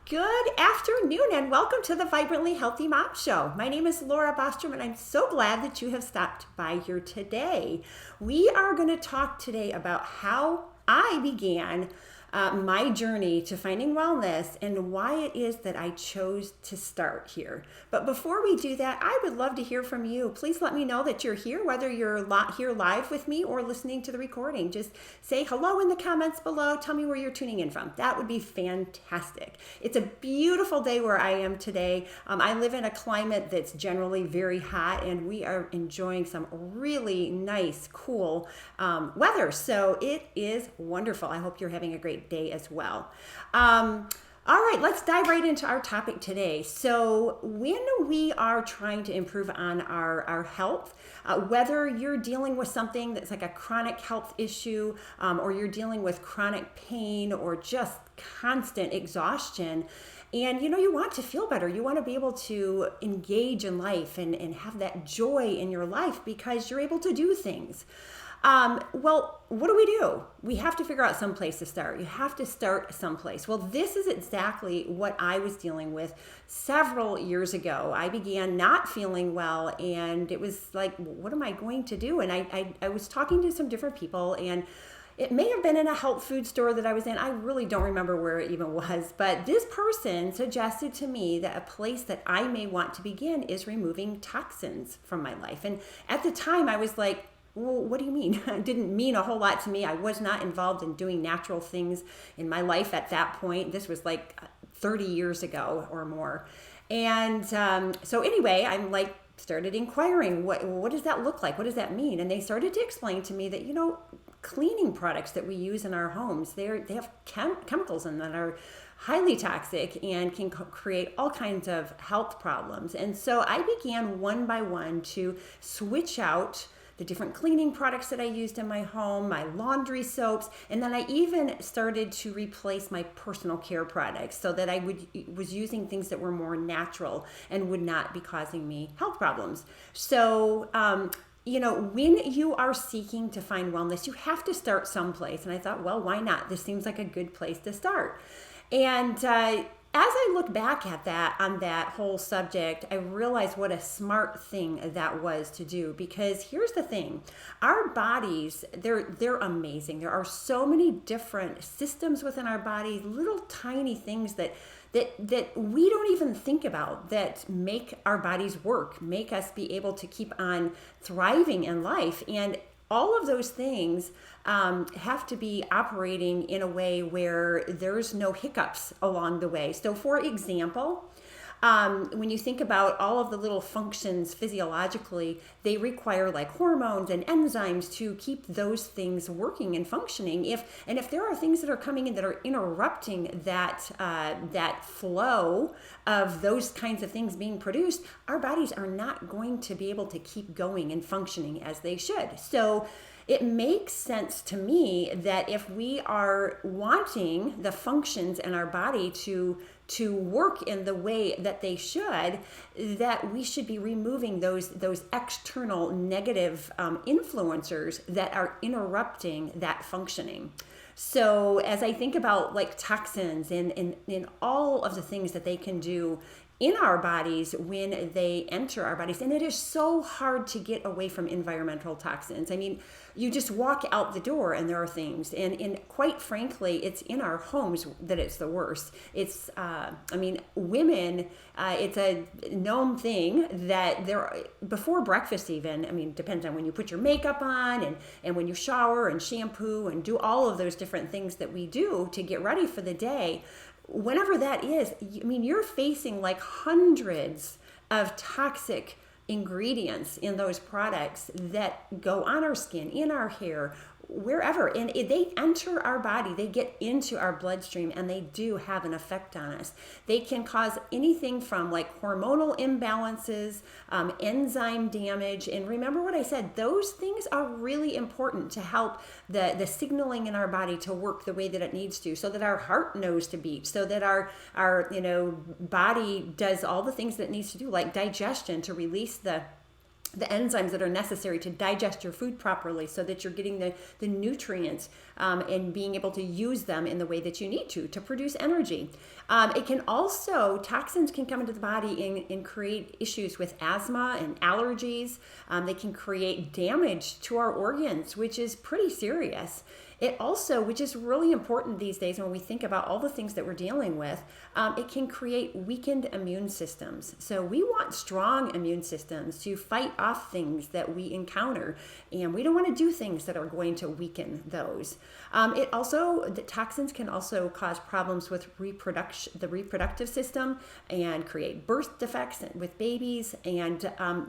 Good afternoon and welcome to the Vibrantly Healthy Mom Show. My name is Laura Bostrom and I'm so glad that you have stopped by here today. We are going to talk today about how I began my journey to finding wellness and why it is that I chose to start here. But before we do that, I would love to hear from you. Please let me know that you're here, whether you're here live with me or listening to the recording. Just say hello in the comments below. Tell me where you're tuning in from. That would be fantastic. It's a beautiful day where I am today. I live in a climate that's generally very hot and we are enjoying some really nice, cool weather. So it is wonderful. I hope you're having a great day as well. All right, let's dive right into our topic today. So when we are trying to improve on our health, whether you're dealing with something that's like a chronic health issue, or you're dealing with chronic pain or just constant exhaustion, and you want to feel better, you want to be able to engage in life and have that joy in your life because you're able to do things. Well, what do? We have to figure out some place to start. You have to start someplace. Well, this is exactly what I was dealing with several years ago. I began not feeling well and it was like, what am I going to do? And I was talking to some different people and it may have been in a health food store that I was in. I really don't remember where it even was, but this person suggested to me that a place that I may want to begin is removing toxins from my life. And at the time I was like, well, what do you mean? It didn't mean a whole lot to me. I was not involved in doing natural things in my life at that point. This was like 30 years ago or more. And so anyway, I'm like, started inquiring, what does that look like? What does that mean? And they started to explain to me that, cleaning products that we use in our homes, they have chemicals in them that are highly toxic and can create all kinds of health problems. And so I began one by one to switch out the different cleaning products that I used in my home, my laundry soaps, and then I even started to replace my personal care products so that I was using things that were more natural and would not be causing me health problems. So, when you are seeking to find wellness, you have to start someplace. And I thought, well, why not? This seems like a good place to start. And as I look back at that, on that whole subject, I realized what a smart thing that was to do, because here's the thing, our bodies, they're amazing. There are so many different systems within our bodies, little tiny things that we don't even think about that make our bodies work, make us be able to keep on thriving in life. And all of those things have to be operating in a way where there's no hiccups along the way. So for example, when you think about all of the little functions physiologically, they require like hormones and enzymes to keep those things working and functioning. If there are things that are coming in that are interrupting that flow of those kinds of things being produced, our bodies are not going to be able to keep going and functioning as they should. So it makes sense to me that if we are wanting the functions in our body to work in the way that they should, that we should be removing those external negative influencers that are interrupting that functioning. So as I think about like toxins and all of the things that they can do in our bodies when they enter our bodies, and it is so hard to get away from environmental toxins. I mean, you just walk out the door and there are things, and quite frankly, it's in our homes that it's the worst. It's, women, it's a known thing that before breakfast even, depends on when you put your makeup on and when you shower and shampoo and do all of those different things that we do to get ready for the day. Whenever that is, you're facing like hundreds of toxic ingredients in those products that go on our skin, in our hair, wherever, and they enter our body, they get into our bloodstream, and they do have an effect on us. They can cause anything from like hormonal imbalances, enzyme damage, and remember what I said, those things are really important to help the signaling in our body to work the way that it needs to, so that our heart knows to beat, so that our body does all the things that it needs to do, like digestion, to release the the enzymes that are necessary to digest your food properly so that you're getting the nutrients and being able to use them in the way that you need to produce energy. It can also, toxins can come into the body and create issues with asthma and allergies. They can create damage to our organs, which is pretty serious. It also, which is really important these days when we think about all the things that we're dealing with, it can create weakened immune systems. So we want strong immune systems to fight off things that we encounter, and we don't want to do things that are going to weaken those. The toxins can also cause problems with the reproductive system and create birth defects with babies. And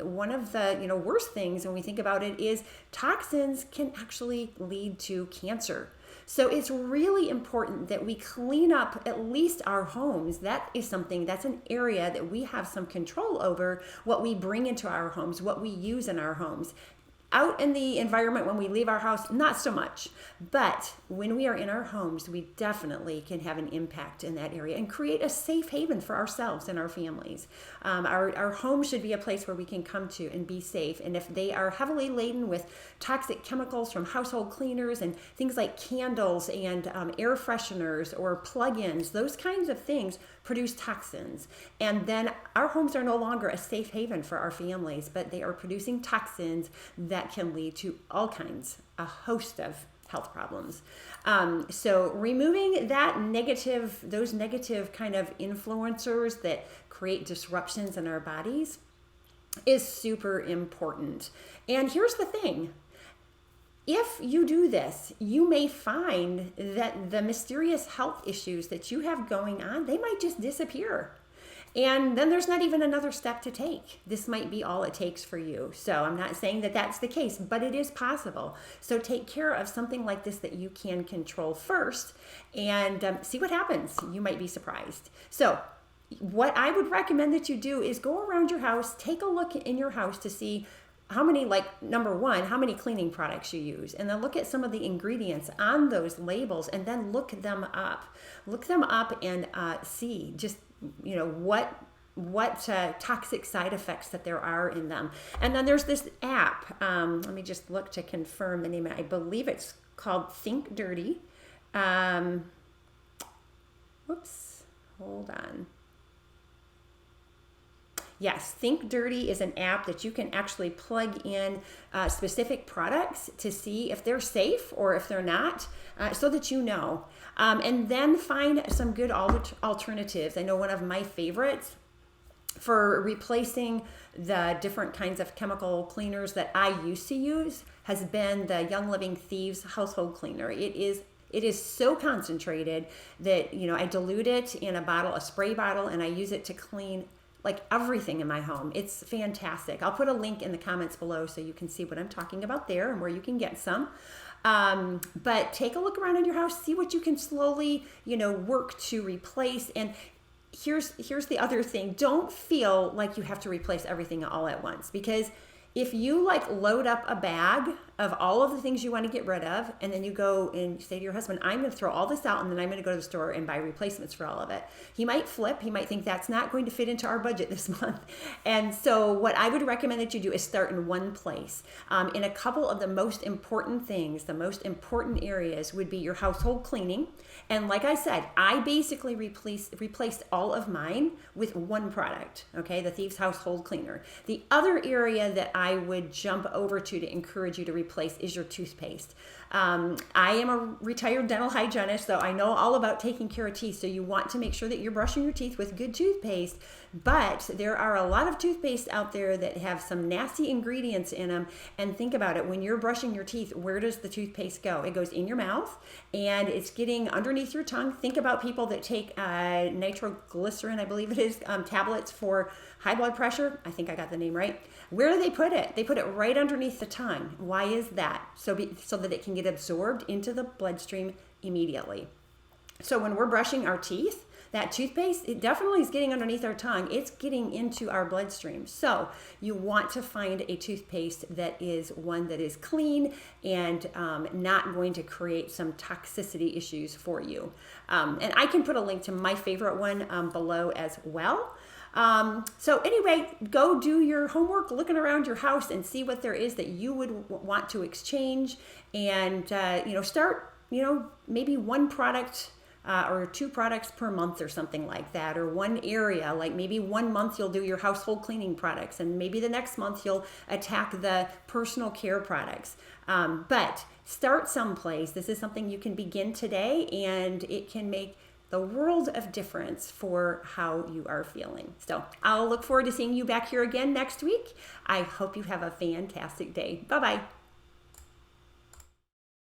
one of the worst things when we think about it is toxins can actually lead to cancer. So it's really important that we clean up at least our homes. That's an area that we have some control over, what we bring into our homes, what we use in our homes. Out in the environment when we leave our house, not so much. But when we are in our homes, we definitely can have an impact in that area and create a safe haven for ourselves and our families. Our home should be a place where we can come to and be safe. And if they are heavily laden with toxic chemicals from household cleaners and things like candles and air fresheners or plug-ins, those kinds of things produce toxins. And then our homes are no longer a safe haven for our families, but they are producing toxins that can lead to all kinds, a host of health problems. So removing those negative kind of influencers that create disruptions in our bodies is super important. And here's the thing. If you do this, you may find that the mysterious health issues that you have going on, they might just disappear. And then there's not even another step to take. This might be all it takes for you. So I'm not saying that that's the case, but it is possible. So take care of something like this that you can control first and see what happens. You might be surprised. So what I would recommend that you do is go around your house, take a look in your house to see how many cleaning products you use, and then look at some of the ingredients on those labels and then look them up and see just what toxic side effects that there are in them. And then there's this app, let me just look to confirm the name. I believe it's called Think Dirty. Hold on. Yes, Think Dirty is an app that you can actually plug in specific products to see if they're safe or if they're not, so that you know. And then find some good alternatives. I know one of my favorites for replacing the different kinds of chemical cleaners that I used to use has been the Young Living Thieves household cleaner. It is so concentrated that I dilute it in a spray bottle, and I use it to clean like everything in my home. It's fantastic. I'll put a link in the comments below so you can see what I'm talking about there and where you can get some. But take a look around in your house, see what you can slowly, work to replace. And here's the other thing. Don't feel like you have to replace everything all at once, because if you load up a bag of all of the things you want to get rid of, and then you go and say to your husband, I'm going to throw all this out, and then I'm going to go to the store and buy replacements for all of it. He might flip. He might think that's not going to fit into our budget this month. And so what I would recommend that you do is start in one place. In a couple of the most important things, the most important areas would be your household cleaning. And like I said, I basically replaced all of mine with one product, okay, the Thieves Household Cleaner. The other area that I would jump over to encourage you to replace is your toothpaste. I am a retired dental hygienist, so I know all about taking care of teeth. So you want to make sure that you're brushing your teeth with good toothpaste, but there are a lot of toothpaste out there that have some nasty ingredients in them. And think about it, when you're brushing your teeth, where does the toothpaste go? It goes in your mouth, and it's getting underneath your tongue. Think about people that take nitroglycerin, I believe it is, tablets for high blood pressure. I think I got the name right. Where do they put it? They put it right underneath the tongue. Why is that? So that it can get absorbed into the bloodstream immediately. So when we're brushing our teeth, that toothpaste, it definitely is getting underneath our tongue. It's getting into our bloodstream. So you want to find a toothpaste that is one that is clean and not going to create some toxicity issues for you. And I can put a link to my favorite one below as well. So anyway, go do your homework, looking around your house and see what there is that you would want to exchange, and start maybe one product or two products per month or something like that, or one area. Like maybe 1 month you'll do your household cleaning products, and maybe the next month you'll attack the personal care products. But start someplace. This is something you can begin today, and it can make the world of difference for how you are feeling. So I'll look forward to seeing you back here again next week. I hope you have a fantastic day. Bye-bye.